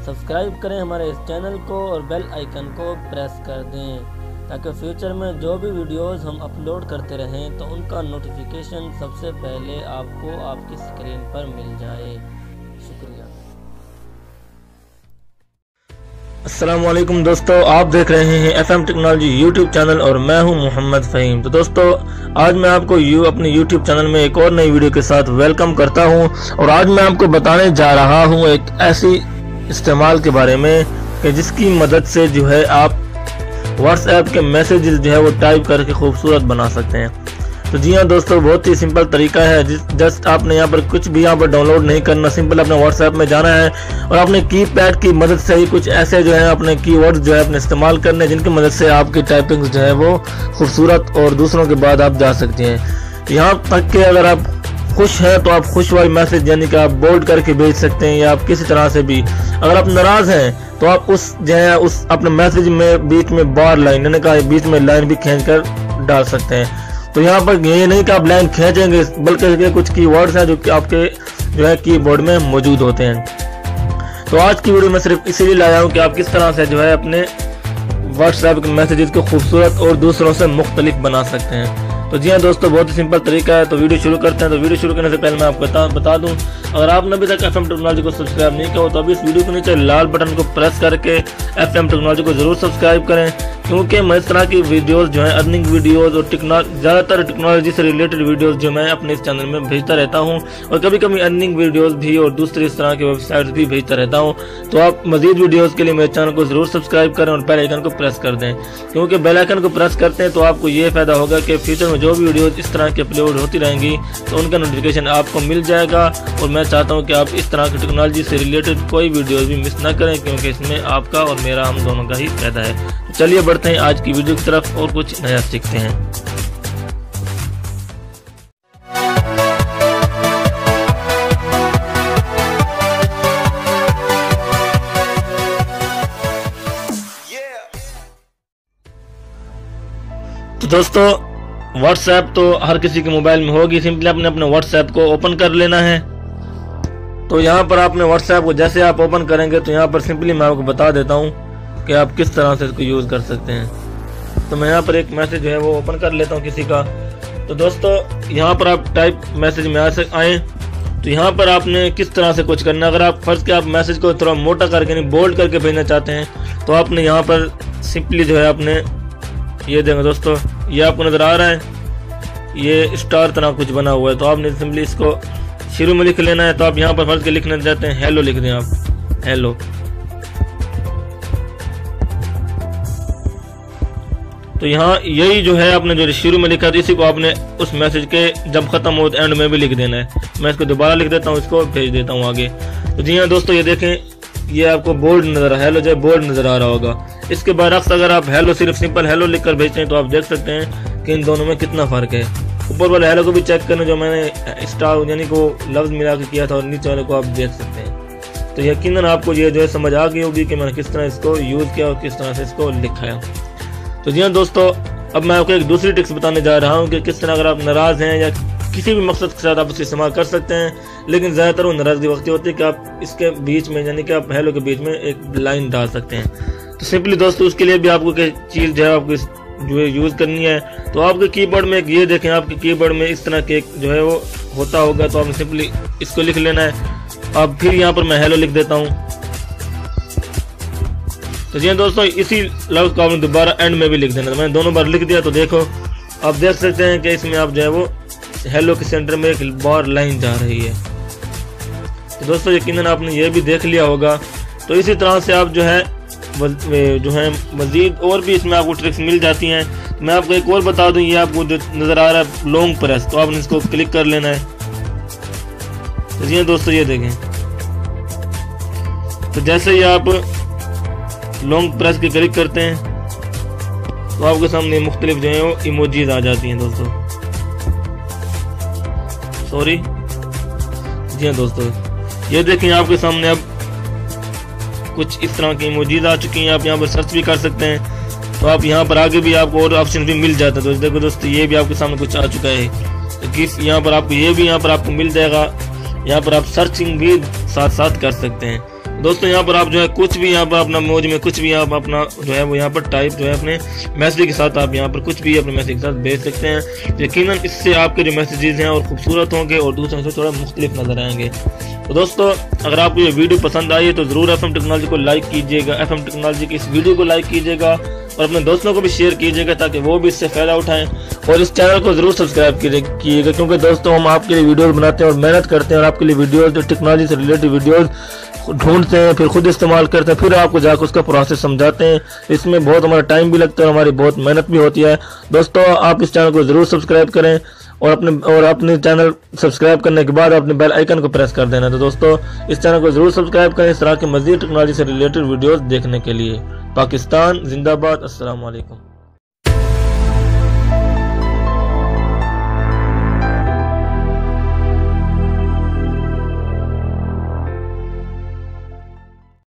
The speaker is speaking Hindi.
सब्सक्राइब करें हमारे इस चैनल को और बेल आइकन को प्रेस कर दें ताकि फ्यूचर में जो भी वीडियोस हम अपलोड करते रहें तो उनका नोटिफिकेशन सबसे पहले आपको आपकी स्क्रीन पर मिल जाए। शुक्रिया। अस्सलामुअलैकुम दोस्तों, आप देख रहे हैं FM टेक्नोलॉजी यूट्यूब चैनल और मैं हूं मोहम्मद फ़हीम। तो दोस्तों, आज मैं आपको अपने यूट्यूब चैनल में एक और नई वीडियो के साथ वेलकम करता हूं और आज मैं आपको बताने जा रहा हूं एक ऐसी इस्तेमाल के बारे में कि जिसकी मदद से जो है आप व्हाट्सएप के मैसेजेस जो है वो टाइप करके खूबसूरत बना सकते हैं। तो जी हाँ दोस्तों, बहुत ही सिंपल तरीका है। जस्ट आपने यहाँ पर कुछ भी यहाँ पर डाउनलोड नहीं करना, सिंपल अपने व्हाट्सएप में जाना है और अपने कीपैड की मदद से ही कुछ ऐसे जो है अपने कीवर्ड्स जो है अपने इस्तेमाल करने हैं जिनकी मदद से आपकी टाइपिंग जो है वो खूबसूरत और दूसरों के बाद आप जा सकते हैं। यहाँ तक कि अगर आप खुश हैं तो आप खुश वाले मैसेज यानी कि आप बोल्ड करके भेज सकते हैं, या आप किसी तरह से भी अगर आप नाराज हैं तो आप उस जो है उस अपने मैसेज में बीच में बार लाइन यानी कि बीच में लाइन भी खींच कर डाल सकते हैं। तो यहाँ पर ये नहीं कि आप लाइन खींचेंगे, बल्कि कुछ कीवर्ड्स हैं जो कि आपके जो है कीबोर्ड में मौजूद होते हैं। तो आज की वीडियो में सिर्फ इसीलिए लाया हूँ कि आप किस तरह से जो है अपने व्हाट्सएप के मैसेजेस को खूबसूरत और दूसरों से मुख्तलिफ बना सकते हैं। तो जी हाँ दोस्तों, बहुत ही सिंपल तरीका है। तो वीडियो शुरू करते हैं। तो वीडियो शुरू करने से पहले मैं आपको बता दूं, अगर आपने अभी तक FM टेक्नोलॉजी को सब्सक्राइब नहीं किया हो तो अभी इस वीडियो के नीचे लाल बटन को प्रेस करके FM टेक्नोलॉजी को जरूर सब्सक्राइब करें, क्योंकि मैं इस तरह की वीडियोस जो है अर्निंग वीडियोस और ज़्यादातर टेक्नोलॉजी से रिलेटेड वीडियोस जो मैं अपने इस चैनल में भेजता रहता हूं और कभी कभी अर्निंग वीडियोस भी और दूसरी इस तरह की वेबसाइट्स भी भेजता रहता हूं। तो आप मजीद वीडियोस के लिए मेरे चैनल को जरूर सब्सक्राइब करें और बेल आइकन को प्रेस कर दें, क्योंकि बेल आइकन को प्रेस करते हैं तो आपको ये फायदा होगा कि फ्यूचर में जो भी वीडियोस इस तरह की अपलोड होती रहेंगी तो उनका नोटिफिकेशन आपको मिल जाएगा। और मैं चाहता हूँ कि आप इस तरह की टेक्नोलॉजी से रिलेटेड कोई वीडियोस भी मिस ना करें, क्योंकि इसमें आपका और मेरा हम दोनों का ही फायदा है। तो चलिए बढ़ते हैं आज की वीडियो की तरफ और कुछ नया सीखते हैं। तो दोस्तों, व्हाट्सएप तो हर किसी के मोबाइल में होगी। सिंपली आपने अपने व्हाट्सएप को ओपन कर लेना है। तो यहाँ पर आपने व्हाट्सएप को जैसे आप ओपन करेंगे तो यहाँ पर सिंपली मैं आपको बता देता हूँ कि आप किस तरह से इसको यूज़ कर सकते हैं। तो मैं यहाँ पर एक मैसेज जो है वो ओपन कर लेता हूँ किसी का। तो दोस्तों, यहाँ पर आप टाइप मैसेज में आए तो यहाँ पर आपने किस तरह से कुछ करना है। अगर आप फर्ज के आप मैसेज को थोड़ा मोटा करके यानी बोल्ड करके भेजना चाहते हैं तो आपने यहाँ पर सिंपली जो है आपने ये देंगे दोस्तों, ये आपको नज़र आ रहा है, ये स्टार तरह कुछ बना हुआ है। तो आपने सिंपली इसको शुरू में लिख लेना है। तो आप यहाँ पर फर्ज के लिखना चाहते हैं हेलो लिख दें आप, हेलो। तो यहाँ यही जो है आपने जो शुरू में लिखा था इसी को आपने उस मैसेज के जब खत्म हो तो एंड में भी लिख देना है। मैं इसको दोबारा लिख देता हूँ, इसको भेज देता हूँ आगे। तो जी हाँ दोस्तों, ये देखें, ये आपको बोल्ड नजर आ हेलो जो है बोल्ड नजर आ रहा होगा। इसके बरअक्स अगर आप हेलो सिर्फ सिंपल हेलो लिखकर भेजते हैं तो आप देख सकते हैं कि इन दोनों में कितना फर्क है। ऊपर वाले हेलो को भी चेक करना जो मैंने स्टार यानी को लफ्ज मिला के किया था और नीचे वाले को आप देख सकते हैं। तो यकीनन आपको ये जो है समझ आ गई होगी कि मैंने किस तरह इसको यूज किया और किस तरह से इसको लिखा है। तो जी हाँ दोस्तों, अब मैं आपको एक दूसरी टिप्स बताने जा रहा हूँ कि किस तरह अगर आप नाराज हैं या किसी भी मकसद के साथ आप उसका इस्तेमाल कर सकते हैं, लेकिन ज़्यादातर वो नाराजगी वक्त होती है कि आप इसके बीच में यानी कि आप हेलो के बीच में एक लाइन डाल सकते हैं। तो सिंपली दोस्तों, उसके लिए भी आपको चीज़ जो है आपको जो है यूज़ करनी है। तो आपके कीबोर्ड में ये देखें, आपके कीबोर्ड में इस तरह के जो है वो होता होगा। तो आपने सिंपली इसको लिख लेना है। अब फिर यहाँ पर मैं हेलो लिख देता हूँ। तो जी दोस्तों, इसी लफ्ज़ को आपने दोबारा एंड में भी लिख देना। तो मैंने दोनों बार लिख दिया। तो देखो, आप देख सकते हैं कि इसमें आप जो है वो हेलो के सेंटर में एक बार लाइन जा रही है। तो दोस्तों, यकीनन आपने ये भी देख लिया होगा। तो इसी तरह से आप जो है मजीद और भी इसमें आपको ट्रिक्स मिल जाती हैं। तो मैं आपको एक और बता दूं, ये आपको जो नज़र आ रहा है लॉन्ग प्रेस, तो आपने इसको क्लिक कर लेना है। तो जी दोस्तों, ये देखें, तो जैसे ही आप लॉन्ग प्रेस के क्लिक करते हैं तो आपके सामने मुख्तलिफ जो है वो इमोजीज आ जाती हैं दोस्तों। सॉरी, जी हाँ दोस्तों, ये देखें आपके सामने अब कुछ इस तरह की इमोजीज आ चुकी हैं। आप यहाँ पर सर्च भी कर सकते हैं। तो आप यहाँ पर आगे भी आपको और ऑप्शन भी मिल जाता है। तो देखो दोस्तों, ये भी आपके सामने कुछ आ चुका है। तो किस यहाँ पर आपको ये भी यहाँ पर आपको मिल जाएगा। यहाँ पर आप सर्चिंग भी साथ साथ कर सकते हैं। दोस्तों यहाँ पर आप जो है कुछ भी यहाँ पर अपना मौज में कुछ भी आप अपना जो है वो यहाँ पर टाइप जो है अपने मैसेज के साथ आप यहाँ पर कुछ भी अपने मैसेज के साथ भेज सकते हैं। यकीनन इससे आपके जो मैसेजेस हैं और खूबसूरत होंगे और दूसरों से थोड़ा मुख्तलिफ नजर आएंगे। तो दोस्तों अगर आपको ये वीडियो पसंद आई है तो ज़रूर FM टेक्नोलॉजी को लाइक कीजिएगा, FM टेक्नोलॉजी की इस वीडियो को लाइक कीजिएगा और अपने दोस्तों को भी शेयर कीजिएगा ताकि वो भी इससे फ़ायदा उठाएं। और इस चैनल को ज़रूर सब्सक्राइब कीजिएगा क्योंकि दोस्तों हम आपके लिए वीडियोस बनाते हैं और मेहनत करते हैं और आपके लिए वीडियोस जो टेक्नोलॉजी से रिलेटेड वीडियोस ढूंढते हैं, फिर खुद इस्तेमाल करते हैं, फिर आपको जाकर उसका प्रोसेस समझाते हैं। इसमें बहुत हमारा टाइम भी लगता है और हमारी बहुत मेहनत भी होती है। दोस्तों आप इस चैनल को ज़रूर सब्सक्राइब करें और अपने चैनल सब्सक्राइब करने के बाद अपने बेल आइकन को प्रेस कर देना। तो दोस्तों इस चैनल को ज़रूर सब्सक्राइब करें इस तरह के मज़ीद टेक्नोलॉजी से रिलेटेड वीडियोस देखने के लिए। पाकिस्तान जिंदाबाद। अस्सलाम वालेकुम।